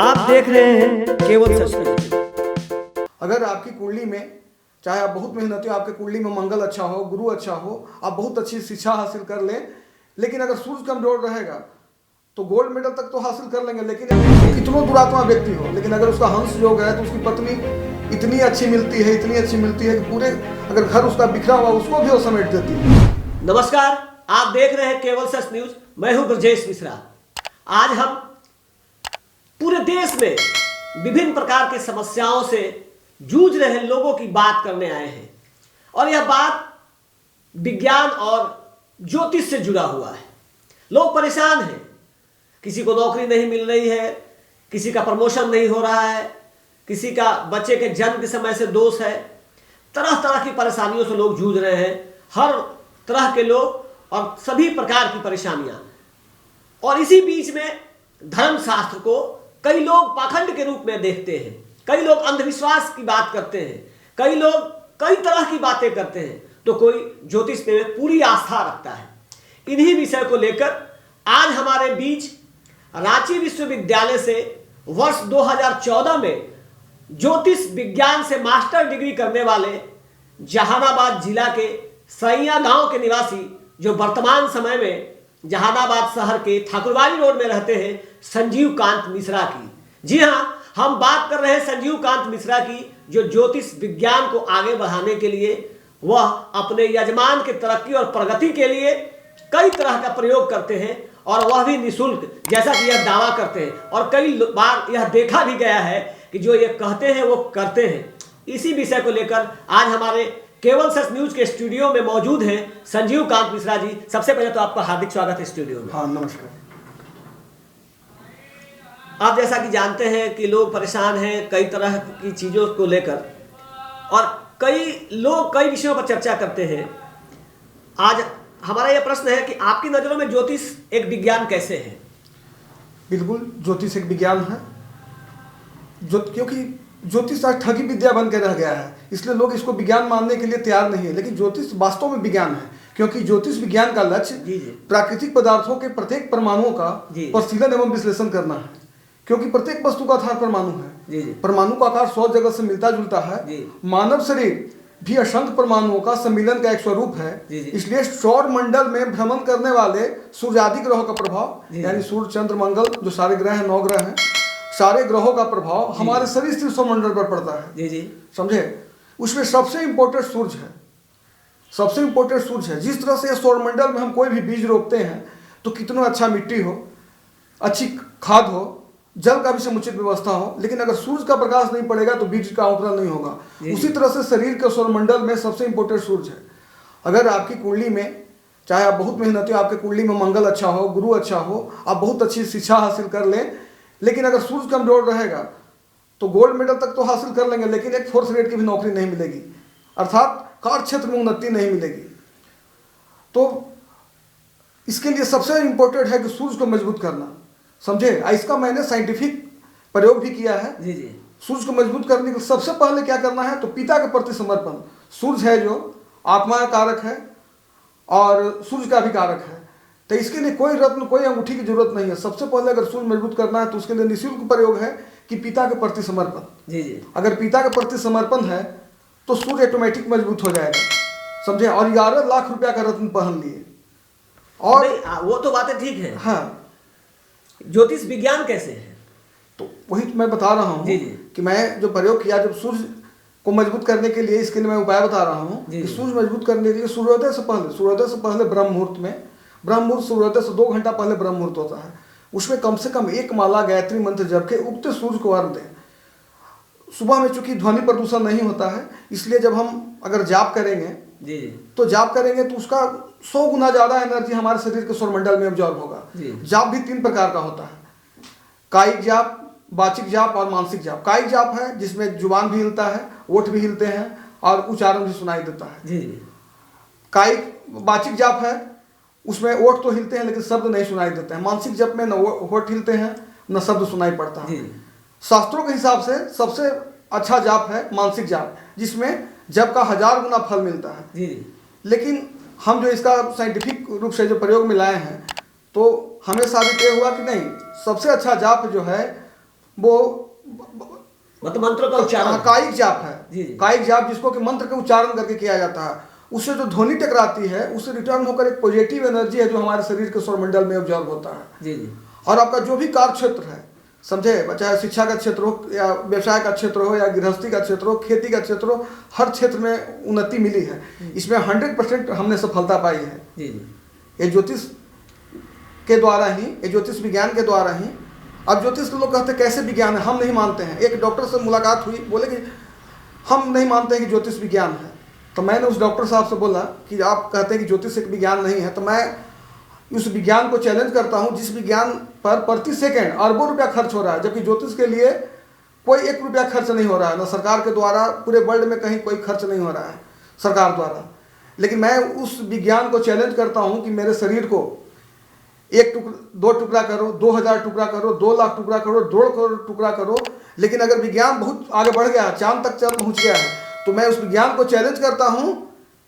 आप देख रहे हैं केवल सच। अगर आपकी कुंडली में, चाहे आप बहुत मेहनती हो, आपके कुंडली में मंगल अच्छा हो, गुरु अच्छा हो, आप बहुत अच्छी शिक्षा हासिल कर लें, लेकिन अगर सूर्य कमजोर रहेगा तो गोल्ड मेडल तक तो हासिल कर लेंगे, लेकिन कितनों दुरात्मा व्यक्ति हो, लेकिन अगर उसका हंस योग है तो उसकी पत्नी इतनी अच्छी मिलती है, इतनी अच्छी मिलती है कि पूरे अगर घर उसका बिखरा हुआ उसको भी वो समेट देती है। नमस्कार, आप देख रहे हैं केवल सच न्यूज। मैं हूं ब्रजेश मिश्रा। आज हम पूरे देश में विभिन्न प्रकार की समस्याओं से जूझ रहे लोगों की बात करने आए हैं, और यह बात विज्ञान और ज्योतिष से जुड़ा हुआ है। लोग परेशान हैं, किसी को नौकरी नहीं मिल रही है, किसी का प्रमोशन नहीं हो रहा है, किसी का बच्चे के जन्म के समय से दोष है। तरह तरह की परेशानियों से लोग जूझ रहे हैं, हर तरह के लोग और सभी प्रकार की परेशानियां। और इसी बीच में धर्मशास्त्र को कई लोग पाखंड के रूप में देखते हैं, कई लोग अंधविश्वास की बात करते हैं, कई लोग कई तरह की बातें करते हैं, तो कोई ज्योतिष पे पूरी आस्था रखता है। इन्हीं विषय को लेकर आज हमारे बीच रांची विश्वविद्यालय से वर्ष 2014 में ज्योतिष विज्ञान से मास्टर डिग्री करने वाले जहानाबाद जिला के सैया गांव के निवासी, जो वर्तमान समय में जहानाबाद शहर के ठाकुरबाड़ी रोड में रहते हैं, संजीव कांत मिश्रा की। जी हां, हम बात कर रहे हैं संजीव कांत मिश्रा की, जो ज्योतिष विज्ञान को आगे बढ़ाने के लिए, वह अपने यजमान के तरक्की और प्रगति के लिए कई तरह का प्रयोग करते हैं, और वह भी निःशुल्क, जैसा कि यह दावा करते हैं। और कई बार यह देखा भी गया है कि जो ये कहते हैं वो करते हैं। इसी विषय को लेकर आज हमारे केवल सच न्यूज के स्टूडियो में मौजूद हैं संजीव कांत मिश्रा जी। सबसे पहले तो आपका हार्दिक स्वागत है स्टूडियो में। हाँ, नमस्कार। आप जैसा कि जानते हैं कि लोग परेशान हैं कई तरह की चीज़ों को लेकर, और कई लोग कई विषयों पर चर्चा करते हैं। आज हमारा यह प्रश्न है कि आपकी नज़रों में ज्योतिष एक विज्ञान कैसे है? बिल्कुल, ज्योतिष एक विज्ञान है, क्योंकि ज्योतिष आज ठगी विद्या बन के रह गया है, इसलिए लोग इसको विज्ञान मानने के लिए तैयार नहीं है। लेकिन ज्योतिष वास्तव में विज्ञान है, क्योंकि ज्योतिष विज्ञान का लक्ष्य प्राकृतिक पदार्थों के प्रत्येक परमाणुओं का परिशीलन एवं विश्लेषण करना है, क्योंकि प्रत्येक वस्तु का आधार परमाणु है। परमाणु का आकार 100 जगह से मिलता जुलता है। मानव शरीर भी असंख्य परमाणुओं का सम्मिलन का एक स्वरूप है। इसलिए सौर मंडल में भ्रमण करने वाले सूर्य आदि ग्रहों का प्रभाव, यानी सूर्य, चंद्र, मंगल, जो सारे ग्रह हैं, 9 ग्रह हैं, सारे ग्रहों का प्रभाव हमारे शरीर स्थित सौरमंडल पर पड़ता है। समझे? उसमें सबसे इंपॉर्टेंट सूर्य है, सबसे इंपॉर्टेंट सूर्य है। जिस तरह से सौरमंडल में हम कोई भी बीज रोपते हैं तो कितना अच्छा मिट्टी हो, अच्छी खाद हो, जल का भी समुचित व्यवस्था हो, लेकिन अगर सूर्य का प्रकाश नहीं पड़ेगा तो बीज का अंकुरण नहीं होगा। उसी तरह से शरीर के सौरमंडल में सबसे इंपॉर्टेंट सूर्य है। अगर आपकी कुंडली में, चाहे आप बहुत मेहनती हो, आपके कुंडली में मंगल अच्छा हो, गुरु अच्छा हो, आप बहुत अच्छी शिक्षा हासिल कर लें, लेकिन अगर सूर्य कमजोर रहेगा तो गोल्ड मेडल तक तो हासिल कर लेंगे, लेकिन एक 4th ग्रेड की भी नौकरी नहीं मिलेगी, अर्थात कार्य क्षेत्र में उन्नति नहीं मिलेगी। तो इसके लिए सबसे इंपॉर्टेंट है कि सूर्य को मजबूत करना। समझे? इसका मैंने साइंटिफिक प्रयोग भी किया है। सूर्य को मजबूत करने के लिए सबसे पहले क्या करना है, तो पिता के प्रति समर्पण। सूर्य है जो आत्मा का कारक है और सूर्य का भी कारक है, तो इसके लिए कोई रत्न, कोई अंगूठी की जरूरत नहीं है। सबसे पहले अगर सूर्य मजबूत करना है तो उसके लिए निःशुल्क प्रयोग है कि पिता के प्रति समर्पण। अगर पिता के प्रति समर्पण है तो सूर्य ऑटोमेटिक मजबूत हो जाएगा। समझे? और 11 लाख रुपया का रत्न पहन लिए। और वो तो बातें ठीक है। हाँ, ज्योतिष विज्ञान कैसे है? तो वही तो मैं बता रहा हूँ कि मैं जो प्रयोग किया, जब सूर्य को मजबूत करने के लिए, इसके लिए मैं उपाय बता रहा हूँ कि सूर्य मजबूत करने के लिए सूर्योदय से पहले ब्रह्म मुहूर्त में, ब्रह्म मुहूर्त सूर्योदय से 2 घंटा पहले ब्रह्म मुहूर्त होता है, उसमें कम से कम 1 माला गायत्री मंत्र जप के उगते सूर्य को अर्घ दें। सुबह में चूंकि ध्वनि प्रदूषण नहीं होता है, इसलिए जब हम अगर जाप करेंगे तो उसका 100 गुना ज्यादा एनर्जी हमारे शरीर के सौरमंडल में अब्जॉर्ब होगा। जाप भी 3 प्रकार का होता है, कायिक जाप, वाचिक जाप और मानसिक जाप। कायिक जाप है जिसमें जुबान भी हिलता है, ओठ भी हिलते हैं और उच्चारण भी सुनाई देता है। कायिक वाचिक जाप है, उसमें ओठ तो हिलते हैं लेकिन शब्द नहीं सुनाई देते हैं। मानसिक जप में न ओठ हिलते हैं न शब्द सुनाई पड़ता है। शास्त्रों के हिसाब से सबसे अच्छा जाप है मानसिक जाप, जिसमें जप का 1000 गुना फल मिलता है। लेकिन हम जो इसका साइंटिफिक रूप से जो प्रयोग में लाए हैं, तो हमें साबित ये हुआ कि नहीं, सबसे अच्छा जाप जो है वो मतलब मंत्रों का उच्चारण। कायिक जाप है। जी, जी। कायिक जाप जिसको कि मंत्र के उच्चारण करके किया जाता है, उससे जो ध्वनि टकराती है उससे रिटर्न होकर एक पॉजिटिव एनर्जी है जो हमारे शरीर के सौरमंडल में ऑब्जर्व होता है। जी जी। और आपका जो भी कार्य क्षेत्र है, समझे, चाहे शिक्षा का क्षेत्र हो या व्यवसाय का क्षेत्र हो या गृहस्थी का क्षेत्र हो, खेती का क्षेत्र हो, हर क्षेत्र में उन्नति मिली है। इसमें 100% हमने सफलता पाई है। जी जी। ये ज्योतिष के द्वारा ही, ये ज्योतिष विज्ञान के द्वारा ही। अब ज्योतिष के लोग कहते हैं कैसे विज्ञान है, हम नहीं मानते हैं। एक डॉक्टर से मुलाकात हुई, बोले कि हम नहीं मानते हैं कि ज्योतिष विज्ञान है। तो मैंने उस डॉक्टर साहब से बोला कि आप कहते हैं कि ज्योतिष एक विज्ञान नहीं है, तो मैं उस विज्ञान को चैलेंज करता हूं जिस विज्ञान पर प्रति सेकंड अरबों रुपया खर्च हो रहा है, जबकि ज्योतिष के लिए कोई 1 रुपया खर्च नहीं हो रहा है, ना सरकार के द्वारा, पूरे वर्ल्ड में कहीं कोई खर्च नहीं हो रहा है सरकार द्वारा। लेकिन मैं उस विज्ञान को चैलेंज करता हूं कि मेरे शरीर को 2 टुकड़ा करो, 2000 टुकड़ा करो, 2 लाख टुकड़ा करो, 2 करोड़ टुकड़ा करो, लेकिन अगर विज्ञान बहुत आगे बढ़ गया, चांद तक चल पहुंच गया है, तो मैं उस विज्ञान को चैलेंज करता हूं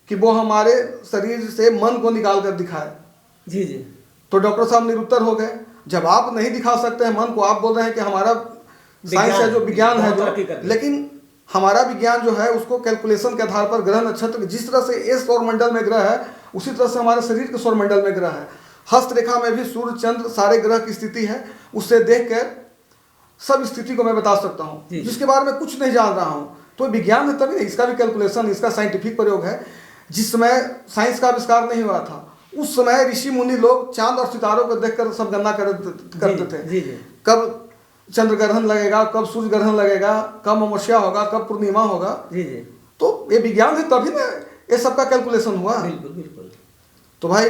कि वो हमारे शरीर से मन को निकाल कर दिखाए। जी जी। तो डॉक्टर साहब निरुत्तर हो गए। जब आप नहीं दिखा सकते हैं मन को, आप बोल रहे हैं कि हमारा साइंस है, जो विज्ञान है जो, लेकिन हमारा विज्ञान जो है उसको कैलकुलेशन के आधार पर ग्रह नक्षत्र, जिस तरह से ये सौरमंडल में ग्रह है उसी तरह से हमारे शरीर के सौरमंडल में ग्रह है। हस्तरेखा में भी सूर्य चंद्र सारे ग्रह की स्थिति है, उससे देख कर सब स्थिति को मैं बता सकता हूँ, जिसके बारे में कुछ नहीं जान रहा हूँ। तो विज्ञान है तभी नहीं, इसका भी कैलकुलेशन, इसका साइंटिफिक प्रयोग है। जिस समय साइंस का आविष्कार नहीं हुआ था उस समय ऋषि मुनि लोग चांद और सितारों को देखकर सब गणना करते थे। जी जी। कब चंद्र ग्रहण लगेगा, कब सूर्य ग्रहण लगेगा, कब अमावस्या होगा, कब पूर्णिमा होगा। जी जी। तो ये विज्ञान है तभी ना ये सबका कैलकुलेशन हुआ। बिल्कुल बिल्कुल। तो भाई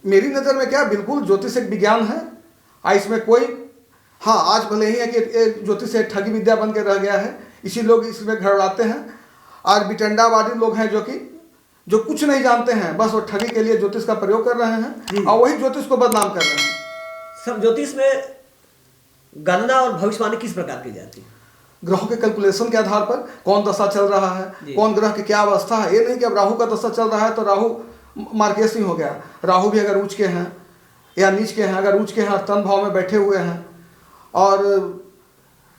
मेरी नज़र में क्या, बिल्कुल ज्योतिष एक विज्ञान है। इसमें कोई, हाँ आज भले ही है कि ज्योतिष एक ठगी विद्या बन के रह गया है, इसी लोग इसमें घबराते हैं। आज बिटंडावादी लोग हैं जो कुछ नहीं जानते हैं, बस वो ठगी के लिए ज्योतिष का प्रयोग कर रहे हैं और वही ज्योतिष को बदनाम कर रहे हैं। सब ज्योतिष में गणना और भविष्यवाणी किस प्रकार की जाती है? ग्रहों के कैलकुलेशन के आधार पर कौन दशा चल रहा है, कौन ग्रह की क्या अवस्था है। ये नहीं कि अब राहु का दशा चल रहा है तो राहु मार्केसिंग हो गया। राहु भी अगर उच्च के हैं या नीच के हैं, अगर उच्च के हैं तन भाव में बैठे हुए हैं और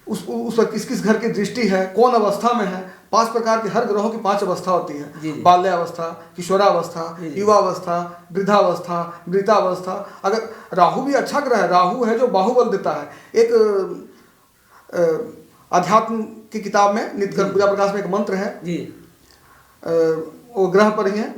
उस पर किस किस घर की दृष्टि है, कौन अवस्था में है। 5 प्रकार के हर ग्रहों की 5 अवस्था होती है, बाल्यावस्था, किशोरावस्था, युवावस्था, वृद्धावस्था, मृतावस्था। अगर राहु भी अच्छा ग्रह है, राहु है जो बाहुबल देता है। एक अध्यात्म की किताब में नित्यकर पूजा प्रकाश में एक मंत्र है जी, वो ग्रह पर ही है।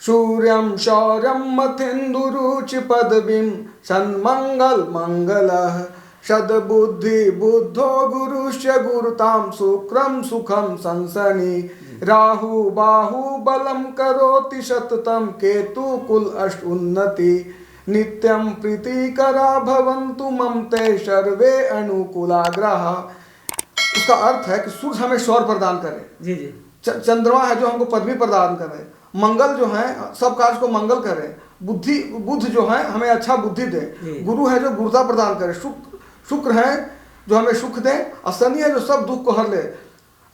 सूर्यं शौर्यं मथेन्दुरुचि पदवीं सन्मंगल मंगलः सद्बुद्धि बुद्धो गुरुश्च गुरुतां शुक्रं सुखं संसनि राहु बाहु बलं करोति सततं केतु कुल अष्ट उन्नति नित्यं प्रीतिकरा भवन्तु मम ते सर्वे अनुकूला ग्रह। उसका अर्थ है कि सूर्य हमें शौर्य प्रदान करे, जी जी। चंद्रमा है जो हमको पदवी प्रदान करे, मंगल जो है सब कार्य को मंगल करे, बुद्ध जो है हमें अच्छा बुद्धि दे, गुरु है जो गुरुता प्रदान करे, शुक्र है जो हमें सुख दे, और शनि है जो सब दुख को हर ले।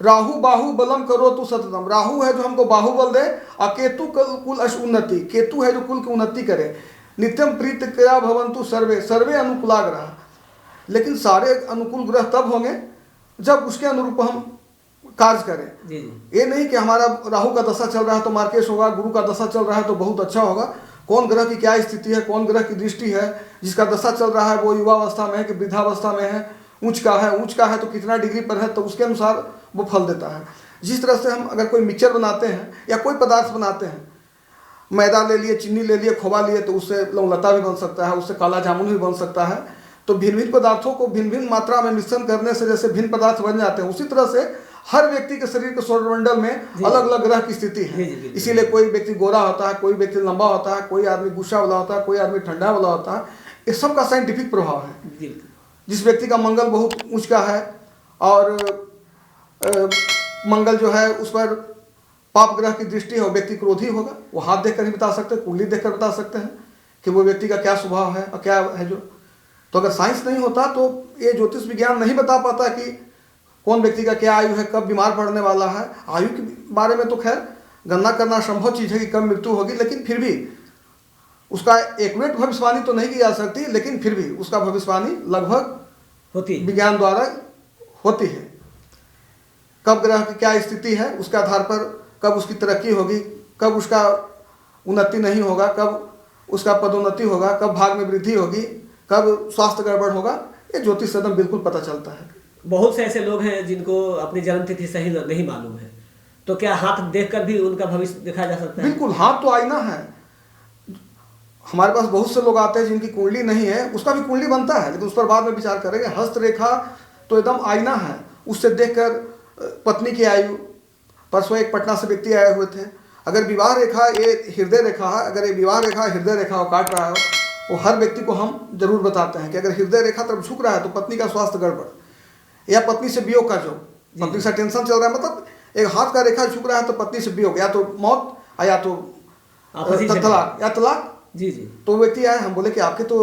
राहु बाहु बलम करो तू सततम, राहु है जो हमको बाहुबल दे, और केतु कुल अश उन्नति, केतु है जो कुल की उन्नति करे। नित्यम प्रीत क्रिया भवंतु सर्वे, सर्वे अनुकूला ग्रह। लेकिन सारे अनुकूल ग्रह तब होंगे जब उसके अनुरूप हम कार्य करें। जी जी। ये नहीं कि हमारा राहु का दशा चल रहा है तो मार्केश होगा, गुरु का दशा चल रहा है तो बहुत अच्छा होगा। कौन ग्रह की क्या स्थिति है, कौन ग्रह की दृष्टि है, जिसका दशा चल रहा है वो युवावस्था में है कि वृद्धावस्था में है, उच्च का है तो कितना डिग्री पर है, तो उसके अनुसार वो फल देता है। जिस तरह से हम अगर कोई मिक्सचर बनाते हैं या कोई पदार्थ बनाते हैं, मैदा ले लिए, चीनी ले लिए, खोवा लिए, तो उससे लौंगलता भी बन सकता है, उससे काला जामुन भी बन सकता है। तो भिन्न भिन्न पदार्थों को भिन्न भिन्न मात्रा में मिश्रण करने से जैसे भिन्न पदार्थ बन जाते हैं, उसी तरह से हर व्यक्ति के शरीर के सौरमंडल में अलग अलग ग्रह की स्थिति है। इसीलिए कोई व्यक्ति गोरा होता है, कोई व्यक्ति लंबा होता है, कोई आदमी गुस्सा वाला होता है, कोई आदमी ठंडा वाला होता है। ये सब का साइंटिफिक प्रभाव है। जिस व्यक्ति का मंगल बहुत ऊंच का है और मंगल जो है उस पर पाप ग्रह की दृष्टि है, वो व्यक्ति क्रोधी होगा। वो हाथ देखकर ही बता सकते हैं, कुंडली देखकर बता सकते हैं कि वो व्यक्ति का क्या स्वभाव है और क्या है जो। तो अगर साइंस नहीं होता तो ये ज्योतिष विज्ञान नहीं बता पाता कि कौन व्यक्ति का क्या आयु है, कब बीमार पड़ने वाला है। आयु के बारे में तो खैर गणना करना संभव चीज़ है कि कब मृत्यु होगी, लेकिन फिर भी उसका एक्यूरेट भविष्यवाणी तो नहीं की जा सकती, लेकिन फिर भी उसका भविष्यवाणी लगभग होती है। विज्ञान द्वारा होती है। कब ग्रह की क्या स्थिति है उसके आधार पर कब उसकी तरक्की होगी, कब उसका उन्नति नहीं होगा, कब उसका पदोन्नति होगा, कब भाग में वृद्धि होगी, कब स्वास्थ्य गड़बड़ होगा, ये ज्योतिष से एकदम बिल्कुल पता चलता है। बहुत से ऐसे लोग हैं जिनको अपनी जन्म तिथि सही नहीं मालूम है, तो क्या हाथ देखकर भी उनका भविष्य देखा जा सकता है? बिल्कुल, हाथ तो आईना है। हमारे पास बहुत से लोग आते हैं जिनकी कुंडली नहीं है, उसका भी कुंडली बनता है, लेकिन उस पर बाद में विचार करेंगे। हस्तरेखा तो एकदम आईना है, उससे देखकर पत्नी की आयु। परसों एक पटना से व्यक्ति आए हुए थे, अगर विवाह रेखा ये हृदय रेखा है, अगर ये विवाह रेखा हृदय रेखा को काट रहा हो, वो हर व्यक्ति को हम जरूर बताते हैं कि अगर हृदय रेखा तरफ झुक रहा है तो पत्नी का स्वास्थ्य गड़बड़, या पत्नी से वियोग का जो पत्नी से टेंशन चल रहा है, मतलब एक हाथ का रेखा झुक रहा है तो पत्नी से वियोग, या तो मौत या तो तलाक या तलाक। जी जी। तो व्यक्ति आए, हम बोले कि आपकी तो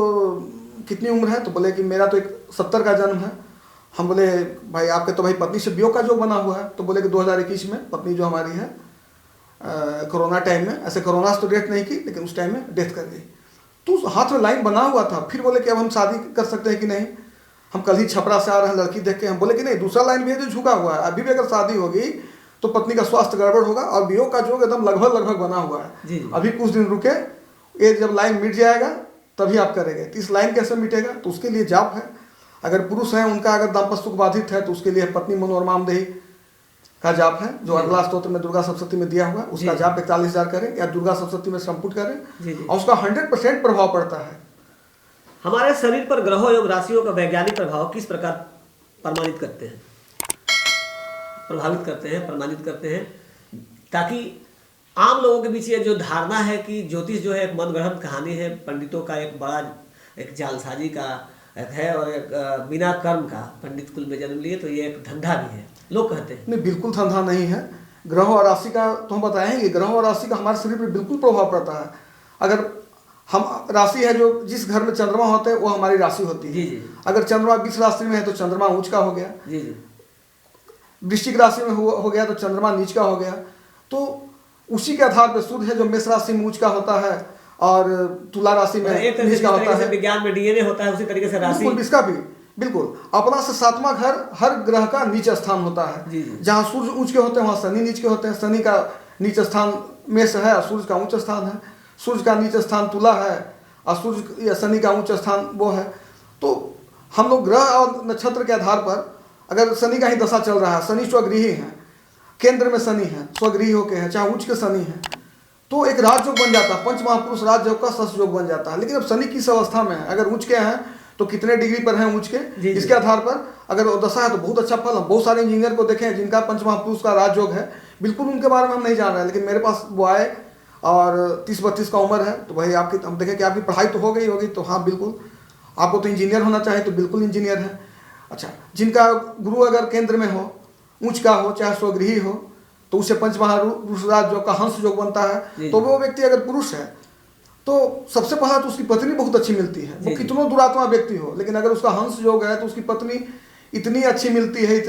कितनी उम्र है? तो बोले कि मेरा तो 70 का जन्म है। हम बोले भाई आपके तो भाई पत्नी से वियोग का जो बना हुआ है। तो बोले कि 2021 में पत्नी जो हमारी है कोरोना टाइम में, ऐसे कोरोना से तो डेथ नहीं की लेकिन उस टाइम में डेथ कर गई। तो उस हाथ में लाइन बना हुआ था। फिर बोले कि अब हम शादी कर सकते हैं कि नहीं? हम कल ही छपरा से आ रहे हैं लड़की देख के। हम बोले कि नहीं, दूसरा लाइन भी है जो झुका हुआ है, अभी भी अगर शादी होगी तो पत्नी का स्वास्थ्य गड़बड़ होगा, और वियोग का जोग एकदम लगभग बना हुआ है। अभी कुछ दिन रुके, ये जब लाइन मिट जाएगा तभी आप करेंगे। तो इस लाइन कैसे मिटेगा? तो उसके लिए जाप है। अगर पुरुष हैं, उनका अगर दाम्पत्य सुख बाधित है तो उसके लिए पत्नी मनोरमाम देही का जाप है, जो अगला स्तोत्र में दुर्गा सप्तशती में दिया हुआ है, उसका जाप 41,000 करें, या दुर्गा सप्तशती में संपुट करें, और उसका 100% प्रभाव पड़ता है। हमारे शरीर पर ग्रहों एवं राशियों का वैज्ञानिक प्रभाव किस प्रकार प्रमाणित करते हैं, प्रमाणित करते हैं, ताकि आम लोगों के बीच ये जो धारणा है कि ज्योतिष जो है एक मनगढ़ंत कहानी है, पंडितों का एक बड़ा एक जालसाजी का एक है, और एक बिना कर्म का, पंडित कुल में जन्म लिए तो ये एक धंधा भी है, लोग कहते हैं। नहीं, बिल्कुल धंधा नहीं है। ग्रह और राशि का तो हम बताएंगे, ग्रह और राशि का हमारे शरीर पर बिल्कुल प्रभाव पड़ता है। अगर हम राशि है, जो जिस घर में चंद्रमा होते हैं वो हमारी राशि होती है। जी जी। अगर चंद्रमा 20 राशि में है तो चंद्रमा ऊंच का हो गया। जी जी। वृश्चिक राशि में हो गया तो चंद्रमा नीच का हो गया। तो उसी के आधार पर सूर्य है जो मेष राशि में ऊंच का होता है, और तुला राशि में नीच का होता है। विज्ञान में डीएनए होता है, उसी तरीके से राशि इसका भी बिल्कुल अपना से 7वां घर हर ग्रह का नीच स्थान होता है। जहाँ सूर्य ऊंच के होते हैं वहाँ शनि नीच के होते हैं। शनि का नीच स्थान मेष है और सूर्य का ऊंच स्थान है। सूर्य का नीच स्थान तुला है और सूर्य या शनि का ऊंच स्थान वो है। तो हम लोग ग्रह और नक्षत्र के आधार पर, अगर शनि का ही दशा चल रहा है, शनि स्वगृही है, केंद्र में शनि है, स्वगृही होके है, चाहे उच्च के शनि है, तो एक राजयोग बन जाता है। पंच महापुरुष राजयोग का सस योग बन जाता है। लेकिन अब शनि किस अवस्था में है, अगर उच्च के हैं तो कितने डिग्री पर हैं उच्च के, इसके आधार पर अगर वो दशा है तो बहुत अच्छा फल। हम बहुत सारे इंजीनियर को देखे हैं जिनका पंच महापुरुष का राजयोग है, बिल्कुल उनके बारे में हम नहीं जान रहे हैं, लेकिन मेरे पास वो आए और 30-32 का उम्र है, तो भाई आपकी, हम देखें कि आपकी पढ़ाई तो हो गई होगी, तो हाँ बिल्कुल आपको तो इंजीनियर होना चाहिए, तो बिल्कुल इंजीनियर है। अच्छा, जिनका गुरु अगर केंद्र में हो, उच्च का हो, चाहे स्वगृही हो, तो उससे पंच महापुरुष राजयोग का हंस योग बनता है। तो वो व्यक्ति अगर पुरुष है तो सबसे पहला तो उसकी पत्नी बहुत अच्छी मिलती है, वो कितनों दुरात्मा व्यक्ति हो, लेकिन अगर उसका हंस योग है तो उसकी पत्नी इतनी अच्छी मिलती है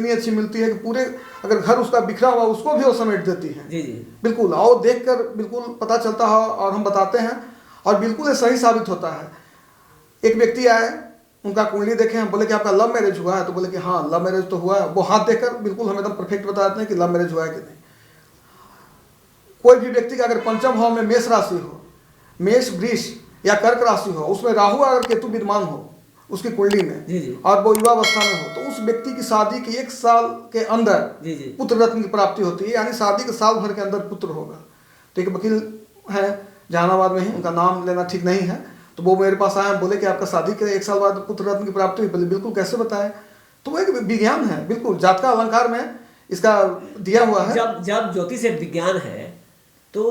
कि पूरे अगर घर उसका बिखरा हुआ उसको भी वो समेट देती है। जी जी बिल्कुल, और देखकर बिल्कुल पता चलता है, और हम बताते हैं, और बिल्कुल ये सही साबित होता है। एक व्यक्ति आए, उनका कुंडली देखे, हम बोले कि आपका लव मैरिज हुआ है? तो बोले कि हाँ लव मैरिज तो हुआ है। वो हाथ देखकर बिल्कुल हम एकदम परफेक्ट बता देते हैं कि लव मैरिज हुआ है कि नहीं। कोई भी व्यक्ति का अगर पंचम भाव में मेष राशि हो, मेष वृष या कर्क राशि हो, उसमें राहु अगर केतु विद्यमान हो उसकी कुंडली में, और वो युवावस्था में हो, तो उस व्यक्ति की शादी के 1 साल के अंदर पुत्र रत्न की प्राप्ति होती है, यानी शादी के साल भर के अंदर पुत्र होगा। तो एक वकील है जहानाबाद में ही, उनका नाम लेना ठीक नहीं है, तो वो मेरे पास आए, बोले कि आपका शादी के 1 साल बाद पुत्र रत्न की प्राप्ति हुई। बोले बिल्कुल, कैसे बताए? तो वो एक विज्ञान है, बिल्कुल जातक अलंकार में इसका दिया हुआ है। जब ज्योतिष एक विज्ञान है तो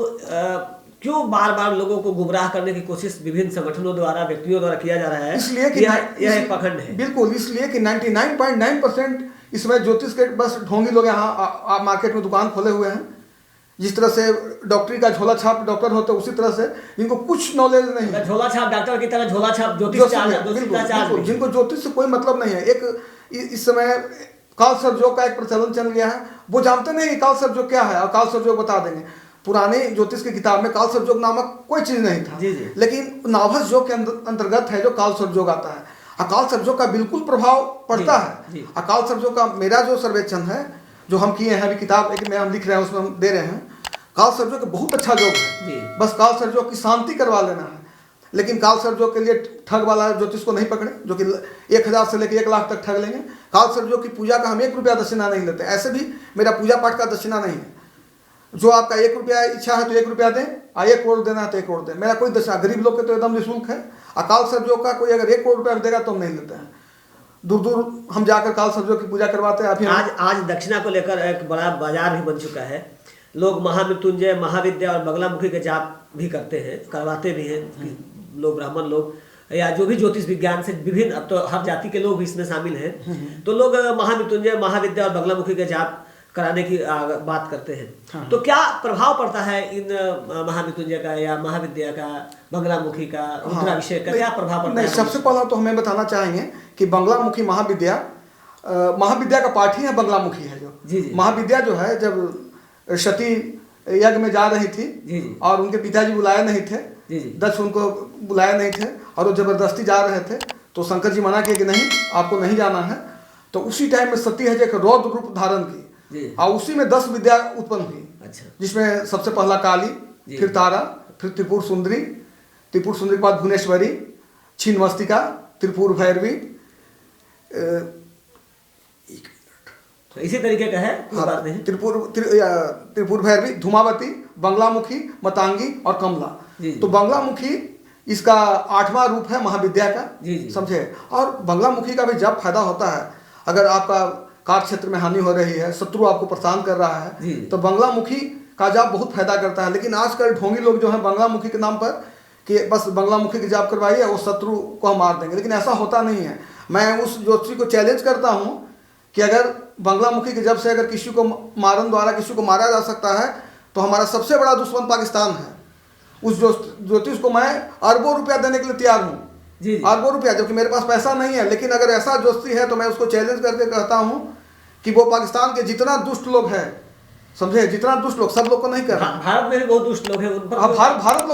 क्यों बार बार लोगों को गुमराह करने की कोशिश विभिन्न संगठनों द्वारा, व्यक्तियों द्वारा किया जा रहा है? इसलिए कि यह एक पखंड है। बिल्कुल, इसलिए कि 99.9% इसमें ज्योतिष के बस ढोंगी लोग यहाँ मार्केट में दुकान खोले हुए हैं। जिस तरह से डॉक्टरी का झोला छाप डॉक्टर होते हैं, उसी तरह से जिनको कुछ नॉलेज नहीं है, झोला छाप डॉक्टर की तरह झोला छाप ज्योतिष, जिनको ज्योतिष से कोई मतलब नहीं है। एक इस समय काल सर्पयोग का एक प्रचलन चल गया है, वो जानते नहीं काल सर्पयोग क्या है, और काल सर्पयोग बता देंगे। पुराने ज्योतिष की किताब में काल सर्पयोग नामक कोई चीज नहीं था, लेकिन नाभस योग के अंतर्गत है जो काल सर्पयोग आता है। अकाल सर्पयोग का बिल्कुल प्रभाव पड़ता जी। है। अकाल सर्पयोग का मेरा जो सर्वेक्षण है जो हम किए हैं, अभी किताब एक में हम लिख रहे हैं उसमें हम दे रहे हैं, काल सर्पयोग का बहुत अच्छा योग है। जी। बस काल सर्पयोग की शांति करवा लेना है। लेकिन काल सर्पयोग के लिए ठग वाला ज्योतिष को नहीं पकड़े जो कि 1000 से लेकर 1 लाख तक ठग लेंगे। काल सर्पयोग की पूजा का हम 1 रुपया दक्षिणा नहीं लेते। ऐसे भी मेरा पूजा पाठ का दक्षिणा नहीं है। जो आपका 1 रुपया इच्छा है तो 1 रुपया दें, 1 करोड़ देना है तो 1 करोड़ दें। मेरा कोई दक्षिणा, गरीब लोग के तो एकदम निःशुल्क है। अकाल सर्पयोग का कोई अगर 1 करोड़ रुपया देगा तो हम नहीं लेते हैं। दूर दूर हम जाकर काल सर्पयोग की पूजा करवाते हैं। अभी आज दक्षिणा को लेकर एक बड़ा बाजार भी बन चुका है। लोग महामृत्युंजय, महाविद्या और बगलामुखी के जाप भी करते हैं, करवाते भी हैं लोग, ब्राह्मण लोग या जो भी ज्योतिष विज्ञान से विभिन्न, अब तो हर जाति के लोग भी इसमें शामिल हैं। तो लोग महामृत्युंजय, महाविद्या और बगलामुखी के जाप कराने की बात करते हैं। हाँ। तो क्या प्रभाव पड़ता है इन महामृत्युंजय का या महाविद्या का, बगलामुखी का, रुद्राभिषेक का, क्या प्रभाव पड़ता नहीं, है? सबसे पहला तो हमें बताना चाहेंगे कि बंगलामुखी महाविद्या, महाविद्या का पाठ ही है बंगलामुखी है। जो जी। महाविद्या जो है, जब सती यज्ञ में जा रही थी जी। और उनके पिताजी बुलाए नहीं थे, जी। दक्ष उनको बुलाए नहीं थे और वो जबरदस्ती जा रहे थे, तो शंकर जी मना किए कि नहीं, आपको नहीं जाना है। तो उसी टाइम में सती है जो एक रौद्र रूप धारण की और उसी में 10 विद्या उत्पन्न हुई। अच्छा। जिसमें सबसे पहला काली, फिर तारा, फिर त्रिपुर सुंदरी, त्रिपुर सुंदरी के बाद भुवनेश्वरी, छिन्नमस्तिका, त्रिपुर भैरवी, तो इसी तरीके का है, कोई बात नहीं। त्रिपुर भैरवी, धूमावती, बंगलामुखी, मतंगी और कमला। तो बंगलामुखी इसका 8वां रूप है महाविद्या का। समझे। और बंगलामुखी का भी जब फायदा होता है, अगर आपका कार्य क्षेत्र में हानि हो रही है, शत्रु आपको परेशान कर रहा है, तो बंगलामुखी का जाप बहुत फायदा करता है। लेकिन आजकल ढोंगी लोग जो है बंगलामुखी के नाम पर कि बस बंगलामुखी के जाप करवाइए, वो शत्रु को हम मार देंगे, लेकिन ऐसा होता नहीं है। मैं उस ज्योतिषी को चैलेंज करता हूँ कि अगर बंगलामुखी के जप से अगर किसी को मारन द्वारा किसी को मारा जा सकता है, तो हमारा सबसे बड़ा दुश्मन पाकिस्तान है। उस ज्योतिष को मैं अरबों रुपया देने के लिए तैयार हूँ, अरबों रुपया, जबकि मेरे पास पैसा नहीं है। लेकिन अगर ऐसा ज्योतिषी है तो मैं उसको चैलेंज करके कहता हूँ कि वो पाकिस्तान के जितना दुष्ट लोग हैं, समझे, जितना दुष्ट लोग, सब लोग को नहीं कर रहा। भारत में भी बहुत दुष्ट लोग हैं, उन पर भारत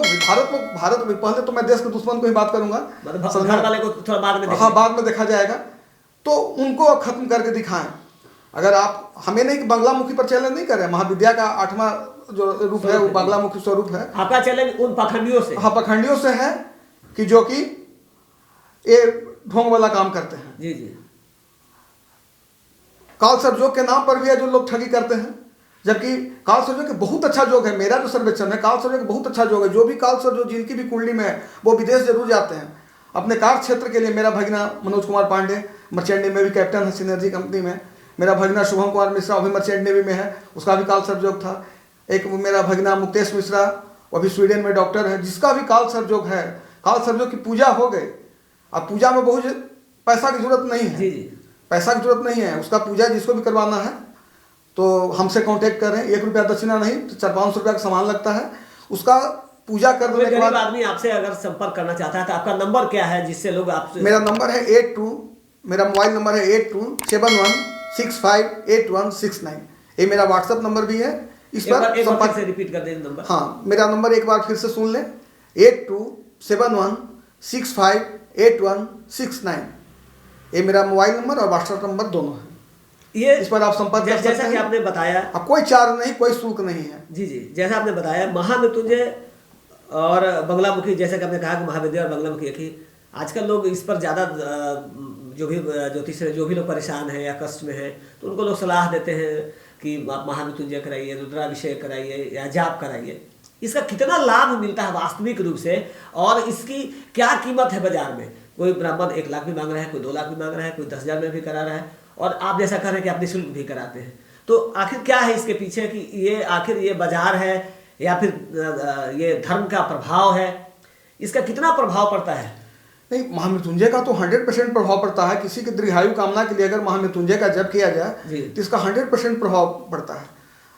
में पहले तो मैं देश के दुश्मन को ही बात करूंगा, घर वाले को थोड़ा बाद में, हाँ बाद में देखा जाएगा। तो उनको खत्म करके दिखाएं। अगर आप हमें नहीं बंगलामुखी पर चैलेंज नहीं कर रहे, महाविद्या का 8वां जो रूप है वो बंगलामुखी स्वरूप है। आपका चैलेंज उन पाखंडियों से, हाँ पाखंडियों से है कि जो कि ये ढोंग वाला काम करते हैं। जी। काल सर्पयोग के नाम पर भी है जो लोग ठगी करते हैं, जबकि काल सर्पयोग के बहुत अच्छा योग है। मेरा जो सर्वेक्षण है, काल सर्पयोग बहुत अच्छा योग है। जो भी काल सर्पयोग जिनकी भी कुंडली में है वो विदेश जरूर जाते हैं अपने कार्य क्षेत्र के लिए। मेरा भगना मनोज कुमार पांडे मर्चेंट नेवी में भी कैप्टन है सिनर्जी कंपनी में। मेरा भगना शुभम कुमार मिश्रा अभी मर्चेंट नेवी में है, उसका भी काल सर्पयोग था। एक मेरा भगना मुकेश मिश्रा, वो अभी स्वीडन में डॉक्टर है, जिसका भी काल सर्पयोग है। काल सर्पयोग की पूजा हो गई। अब पूजा में बहुत पैसा की जरूरत नहीं है, पैसा की जरूरत नहीं है। उसका पूजा जिसको भी करवाना है तो हमसे कांटेक्ट करें। 1 रुपया दक्षिणा नहीं तो 400-500 रुपया का सामान लगता है। उसका पूजा कर देने के बाद आदमी आपसे अगर संपर्क करना चाहता है तो आपका नंबर क्या है जिससे लोग आपसे? मेरा नंबर है 82, मेरा मोबाइल नंबर है 8271658169। ये मेरा व्हाट्सएप नंबर भी है। इस पर एक बार से रिपीट कर दें नंबर। हाँ, मेरा नंबर एक बार फिर से सुन लें, 8271658169। ये मेरा मोबाइल नंबर और व्हाट्सएप नंबर दोनों है। ये इस पर आप संपर्क कर सकते हैं। जैसा कि आपने बताया, अब कोई चार्ज नहीं, कोई शुल्क नहीं है। जी, जैसा आपने बताया, महामृत्युंजय और बंगलामुखी, जैसा कि आपने कहा कि महाविद्या और बंगलामुखी एक ही। आजकल लोग इस पर ज़्यादा जो भी ज्योतिष से जो भी लोग परेशान हैं या कष्ट में हैं, तो उनको लोग सलाह देते हैं कि आप महामृत्युंजय कराइए, रुद्राभिषेक कराइए या जाप कराइए। इसका कितना लाभ मिलता है वास्तविक रूप से, और इसकी क्या कीमत है बाजार में? कोई ब्राह्मण 1 लाख भी मांग रहा है, कोई 2 लाख भी मांग रहा है, कोई 10,000 में भी करा रहा है, और आप जैसा कर रहे हैं कि आप निःशुल्क भी कराते हैं। तो आखिर क्या है इसके पीछे कि ये आखिर ये बाजार है या फिर ये धर्म का प्रभाव है? इसका कितना प्रभाव पड़ता है? नहीं, महामृत्युंजय का तो 100% प्रभाव पड़ता है। किसी की दीर्घायु कामना के लिए अगर महामृत्युंजय का जप किया जाए तो इसका 100% प्रभाव पड़ता है।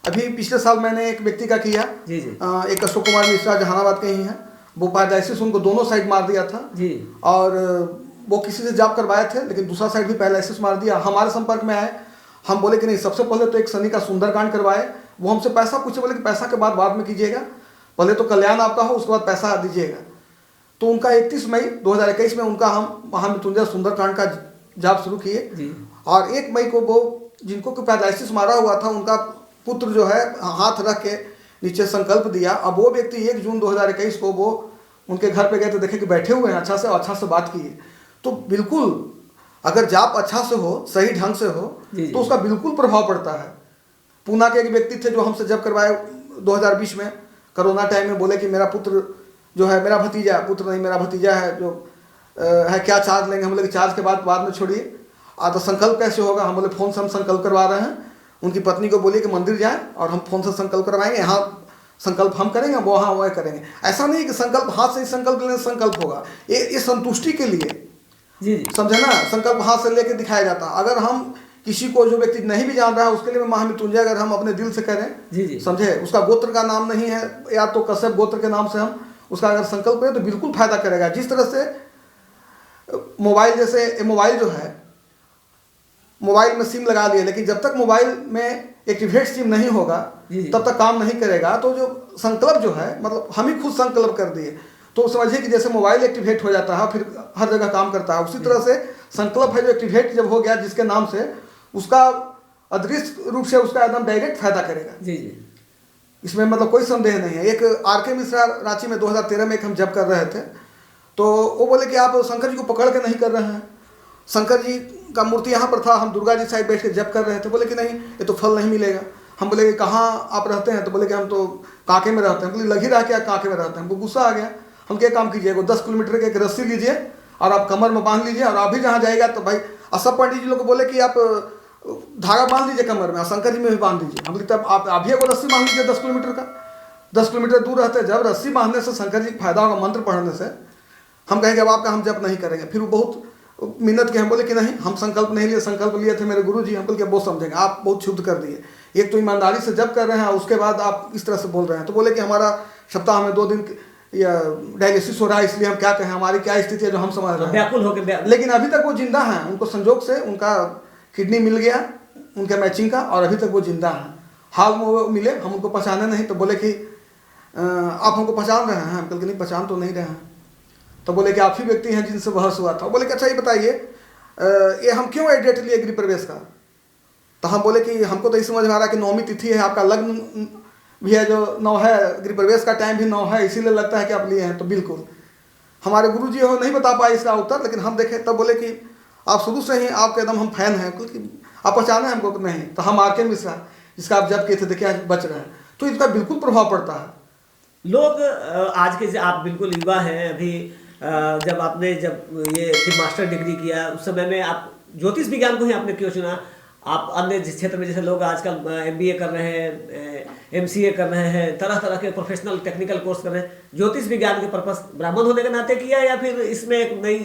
अभी पिछले साल मैंने एक व्यक्ति का किया, एक अशोक कुमार मिश्रा जहानाबाद के ही हैं, वो पैरालिसिस उनको दोनों साइड मार दिया था और वो किसी से जाप करवाए थे, लेकिन दूसरा साइड भी पैरालिसिस मार दिया। हमारे संपर्क में आए, हम बोले कि नहीं, सबसे पहले तो एक शनि का सुंदरकांड करवाए। वो हमसे पैसा पूछे, बोले कि पैसा के बाद में कीजिएगा, पहले तो कल्याण आपका हो, उसके बाद पैसा दीजिएगा। तो उनका 31 मई 2021 में उनका हम महामृत्युंजय सुंदरकांड का जाप शुरू किए। और 1 मई को वो जिनको पैरालिसिस मारा हुआ था उनका पुत्र जो है हाथ रख के नीचे संकल्प दिया। अब वो व्यक्ति 1 जून 2021 को वो उनके घर पे गए तो देखे कि बैठे हुए हैं, अच्छा से बात किए। तो बिल्कुल अगर जाप अच्छा से हो, सही ढंग से हो तो उसका बिल्कुल प्रभाव पड़ता है। पूना के एक व्यक्ति थे जो हमसे जब करवाए 2020 में कोरोना टाइम में, बोले कि मेरा पुत्र जो है, मेरा भतीजा, पुत्र नहीं मेरा भतीजा है जो है, क्या चार्ज लेंगे? हम बोले कि चार्ज के बाद में छोड़िए। तो संकल्प कैसे होगा? हम बोले फ़ोन से हम संकल्प करवा रहे हैं। उनकी पत्नी को बोलिए कि मंदिर जाए और हम फ़ोन से संकल्प करवाएंगे, यहाँ संकल्प हम करेंगे, वो हाँ वह करेंगे। ऐसा नहीं कि संकल्प हाथ से ही संकल्प लेने से संकल्प होगा, ये संतुष्टि के लिए जी समझे ना, संकल्प हाथ से लेके दिखाया जाता। अगर हम किसी को, जो व्यक्ति नहीं भी जान रहा है, उसके लिए महामृत्युंजय अगर हम अपने दिल से करें, समझे, उसका गोत्र का नाम नहीं है या तो कश्यप गोत्र के नाम से हम उसका अगर संकल्प करें तो बिल्कुल फायदा करेगा। जिस तरह से मोबाइल, जैसे मोबाइल जो है, मोबाइल में सिम लगा लिए, लेकिन जब तक मोबाइल में एक्टिवेट सिम नहीं होगा तब तक काम नहीं करेगा। तो जो संकल्प जो है, मतलब हम ही खुद संकल्प कर दिए तो समझिए कि जैसे मोबाइल एक्टिवेट हो जाता है फिर हर जगह काम करता है, उसी तरह से संकल्प है जो एक्टिवेट जब हो गया जिसके नाम से, उसका अदृश्य रूप से उसका एकदम डायरेक्ट फायदा करेगा। जी। इसमें मतलब कोई संदेह नहीं है। एक आर.के. मिश्रा रांची में 2013 में एक हम जब कर रहे थे तो वो बोले कि आप शंकर जी को पकड़ के नहीं कर रहे हैं, शंकर जी का मूर्ति यहाँ पर था, हम दुर्गा जी साइड बैठ के जब कर रहे थे। बोले कि नहीं, ये तो फल नहीं मिलेगा। हम बोले कि कहाँ आप रहते हैं? तो बोले कि हम तो कांके में रहते हैं। बोले लग ही रहा क्या कांके में रहते हैं? हमको गुस्सा आ गया। हम क्या काम कीजिए, वो 10 किलोमीटर की एक रस्सी लीजिए और आप कमर में बांध लीजिए, और अभी जहाँ जाएगा तो भाई सब पंडित जी लोग को बोले कि आप धागा बांध लीजिए कमर में, और शंकर जी में भी बांध दीजिए। हम बोले तब आप अभी को रस्सी बांध लीजिए 10 किलोमीटर का, 10 किलोमीटर दूर रहते हैं। जब रस्सी बांधने से शंकर जी को फायदा होगा, मंत्र पढ़ने से, हम कहेंगे अब आपका हम जप नहीं करेंगे। फिर वो बहुत मिन्नत के हम बोले कि नहीं, हम संकल्प नहीं लिए, संकल्प लिए थे मेरे गुरु जी। हम बोले कि वो समझेंगे, आप बहुत शुद्ध कर दिए, एक तो ईमानदारी से जब कर रहे हैं उसके बाद आप इस तरह से बोल रहे हैं। तो बोले कि हमारा सप्ताह में 2 दिन या डायलिसिस हो रहा है, इसलिए हम क्या कहें, हमारी क्या स्थिति है जो हम समझ रहे हैं, व्याकुल हो गए। लेकिन अभी तक वो जिंदा हैं, उनको संजोग से उनका किडनी मिल गया उनके मैचिंग का, और अभी तक वो जिंदा हैं। हाल में वो मिले, हम उनको पहचाने नहीं, तो बोले कि आप हमको पहचान रहे हैं? हम कल कि नहीं पहचान तो नहीं रहे हैं। तो बोले कि आप ही व्यक्ति हैं जिनसे बहस हुआ था। बोले कि अच्छा ये बताइए ये हम क्यों डेट लिए गृह प्रवेश का? तो हम बोले कि हमको तो ये समझ में आ रहा है कि 9वीं तिथि है, आपका लग्न भी है जो 9 है, गृह प्रवेश का टाइम भी 9 है, इसीलिए लगता है कि आप लिए हैं। तो बिल्कुल हमारे गुरु जी हो नहीं बता पाए इसका उत्तर, लेकिन हम देखे तब बोले कि आप शुरू से ही आपके एकदम हम फैन हैं, क्योंकि आप पहचाने हमको नहीं। तो हम आर.के. मिश्रा जिसका आप जब किए थे, देखिए आज बच रहे हैं। तो इसका बिल्कुल प्रभाव पड़ता है। लोग आज के, आप बिल्कुल युवा हैं अभी, जब आपने ये फिर मास्टर डिग्री किया उस समय में आप ज्योतिष विज्ञान को ही आपने क्यों चुना? आप अन्य क्षेत्र में जैसे लोग आजकल MBA कर रहे हैं, MCA कर रहे हैं, तरह तरह के प्रोफेशनल टेक्निकल कोर्स कर रहे हैं, ज्योतिष विज्ञान के पर्पस ब्राह्मण होने के नाते किया या फिर इसमें एक नई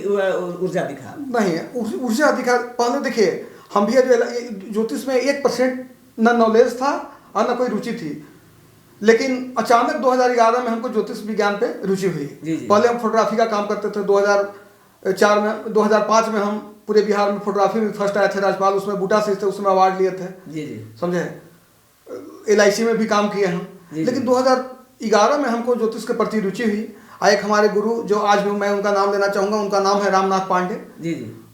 ऊर्जा दिखा? नहीं, ऊर्जा दिखा। पहले देखिए, हम भी ज्योतिष में 1% न नॉलेज था और न कोई रुचि थी, लेकिन अचानक 2011 में हमको ज्योतिष विज्ञान पे रुचि हुई। पहले हम फोटोग्राफी का काम करते थे। 2004 में 2005 में हम पूरे बिहार में फोटोग्राफी में फर्स्ट आए थे, राज्यपाल उसमें बूटा से थे, उसमें अवार्ड लिए थे। समझे, LIC में भी काम किए हम। लेकिन 2011 में हमको ज्योतिष के प्रति रुचि हुई। एक हमारे गुरु जो आज भी मैं उनका नाम लेना चाहूँगा, उनका नाम है रामनाथ पांडे।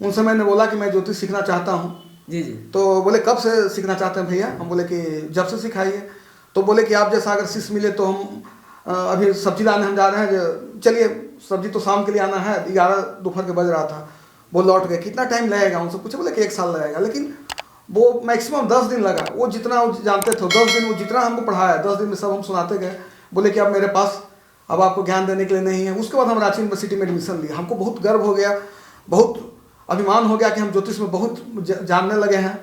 उनसे मैंने बोला कि मैं ज्योतिष सीखना चाहता हूँ। तो बोले कब से सीखना चाहते हैं भैया? हम बोले कि जब से सिखाइए। तो बोले कि आप जैसा अगर शिष्य मिले तो हम अभी सब्जी लाने हम जा रहे हैं, चलिए सब्जी तो शाम के लिए आना है। 11 दोपहर के बज रहा था, वो लौट गए। कितना टाइम लगेगा उनसे पूछे, बोले कि 1 साल लगेगा। लेकिन वो मैक्सिमम 10 दिन लगा। वो जितना वो जानते थे 10 दिन, वो जितना हमको पढ़ाया 10 दिन में सब हम सुनाते गए। बोले कि अब मेरे पास अब आपको ज्ञान देने के लिए नहीं है। उसके बाद हम रांची यूनिवर्सिटी में एडमिशन लिया। हमको बहुत गर्व हो गया, बहुत अभिमान हो गया कि हम ज्योतिष में बहुत जानने लगे हैं।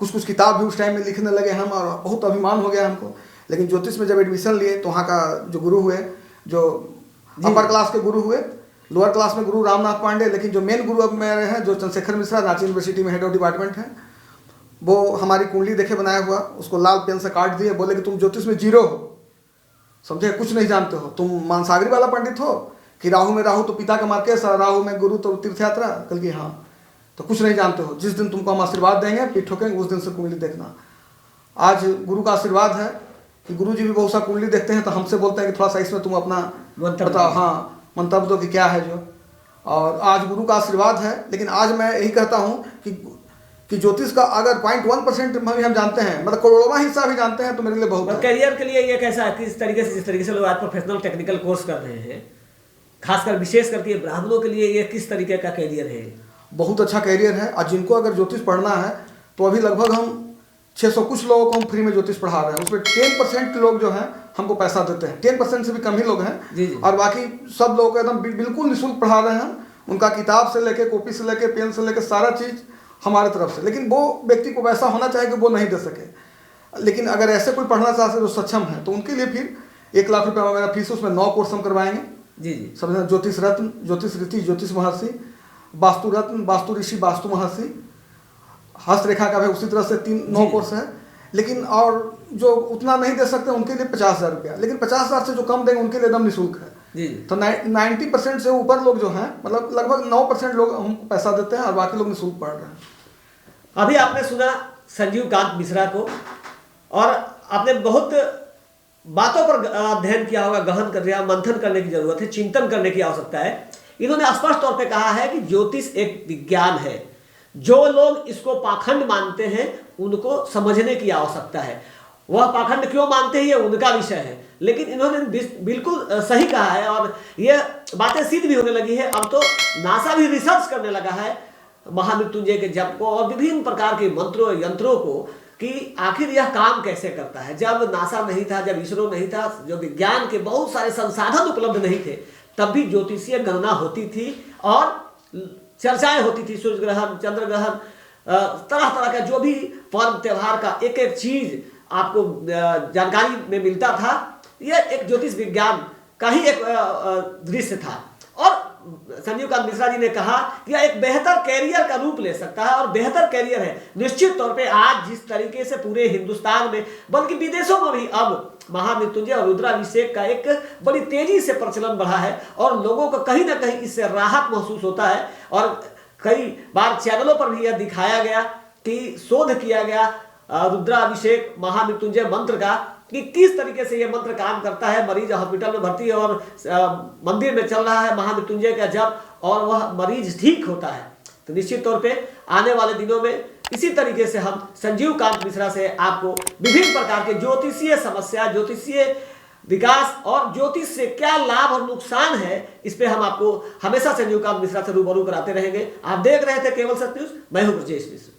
कुछ किताब भी उस टाइम में लिखने लगे हम, और बहुत अभिमान हो गया हमको। लेकिन ज्योतिष में जब एडमिशन लिए तो वहाँ का जो गुरु हुए, जो अपर क्लास के गुरु हुए, लोअर क्लास में गुरु रामनाथ पांडे, लेकिन जो मेन गुरु अब मेरे हैं जो चंद्रशेखर मिश्रा, रांची यूनिवर्सिटी में हेड ऑफ डिपार्टमेंट है, वो हमारी कुंडली देखे बनाया हुआ, उसको लाल पेन से काट दिए। बोले कि तुम ज्योतिष में 0 हो, समझे, कुछ नहीं जानते हो। तुम मानसागरी वाला पंडित हो कि राहु में राहु तो पिता का मार्केश, राहु में गुरु तो तीर्थ यात्रा। कल की हाँ, तो कुछ नहीं जानते हो। जिस दिन तुमको हम आशीर्वाद देंगे पीठ ठोकेंगे, उस दिन से कुंडली देखना। आज गुरु का आशीर्वाद है कि गुरु जी भी बहुत सा कुंडली देखते हैं तो हमसे बोलते हैं कि थोड़ा सा इसमें तुम अपना बताओ। हाँ, मंतव्य कि क्या है जो, और आज गुरु का आशीर्वाद है। लेकिन आज मैं यही कहता हूँ कि ज्योतिष का अगर 0.1% भी हम जानते हैं, मतलब करोड़वां हिस्सा भी जानते हैं, तो मेरे लिए बहुत है। करियर के लिए ये कैसा है, किस तरीके से, जिस तरीके से लोग आज प्रोफेशनल टेक्निकल कोर्स कर रहे हैं, खासकर विशेष करके ब्राह्मणों के लिए ये किस तरीके का करियर है? बहुत अच्छा करियर है। और जिनको अगर ज्योतिष पढ़ना है तो अभी लगभग हम 600 कुछ लोगों को हम फ्री में ज्योतिष पढ़ा रहे हैं। उसमें 10% लोग जो हैं हमको पैसा देते हैं, 10% से भी कम ही लोग हैं। जी जी। और बाकी सब लोग एकदम बिल्कुल निःशुल्क पढ़ा रहे हैं। उनका किताब से लेके, कॉपी से लेके, पेन से लेके, सारा चीज़ हमारे तरफ से। लेकिन वो व्यक्ति को वैसा होना चाहिए कि वो नहीं दे सके। लेकिन अगर ऐसे कोई पढ़ना चाहते जो सक्षम है तो उनके लिए फिर 1 लाख रुपये मेरा फीस, उसमें 9 कोर्स हम करवाएंगे। जी जी। समझना, ज्योतिष रत्न, ज्योतिष ऋषि, ज्योतिष महर्षि, वास्तु रत्न, वास्तु ऋषि, वास्तु महर्षि, हस्तरेखा का भी उसी तरह से 9 कोर्स है। लेकिन और जो उतना नहीं दे सकते उनके लिए 50,000 रुपया। लेकिन 50,000 से जो कम देंगे उनके लिए एकदम निःशुल्क है। जी। तो 90% से ऊपर लोग जो हैं, मतलब लगभग 9% लोग हमको पैसा देते हैं और बाकी लोग निःशुल्क पढ़ रहे हैं। अभी आपने सुना संजीव कांत मिश्रा को, और आपने बहुत बातों पर अध्ययन किया होगा, गहन कर दिया, मंथन करने की जरूरत है, चिंतन करने की आवश्यकता है। इन्होंने स्पष्ट तौर पे कहा है कि ज्योतिष एक विज्ञान है। जो लोग इसको पाखंड मानते हैं उनको समझने की आवश्यकता है। वह पाखंड क्यों मानते हैं ये उनका विषय है, लेकिन इन्होंने बिल्कुल सही कहा है और ये बातें सिद्ध भी होने लगी है। अब तो नासा भी रिसर्च करने लगा है महामृत्युंजय के जप को और विभिन्न प्रकार के मंत्रों यंत्रों को, कि आखिर यह काम कैसे करता है। जब नासा नहीं था, जब इसरो नहीं था, जो विज्ञान के बहुत सारे संसाधन उपलब्ध नहीं थे, तब भी ज्योतिषीय गणना होती थी और चर्चाएं होती थी। सूर्य ग्रहण, चंद्र ग्रहण, तरह तरह का जो भी पर्व त्योहार का एक एक चीज आपको जानकारी में मिलता था। यह एक ज्योतिष विज्ञान का ही एक दृश्य था। और संजीव कांत मिश्रा जी ने कहा कि यह एक बेहतर कैरियर का रूप ले सकता है, और बेहतर कैरियर है निश्चित तौर पे। आज जिस तरीके से पूरे हिंदुस्तान में, बल्कि विदेशों में भी अब महामृत्युंजय और रुद्राभिषेक का एक बड़ी तेजी से प्रचलन बढ़ा है और लोगों को कहीं ना कहीं इससे राहत महसूस होता है। और कई बार चैनलों पर भी यह दिखाया गया कि शोध किया गया रुद्राभिषेक महामृत्युंजय मंत्र का, कि किस तरीके से यह मंत्र काम करता है। मरीज हॉस्पिटल में भर्ती है और मंदिर में चल रहा है महामृत्युंजय का जप, और वह मरीज ठीक होता है। तो निश्चित तौर पे आने वाले दिनों में इसी तरीके से हम संजीव कांत मिश्रा से आपको विभिन्न प्रकार के ज्योतिषीय समस्या, ज्योतिषीय विकास और ज्योतिष से क्या लाभ और नुकसान है, इस पे हम आपको हमेशा संजीव कांत मिश्रा से रूबरू कराते रहेंगे। आप देख रहे थे केवल सत्य न्यूज, मैं हूं ब्रजेश मिश्र।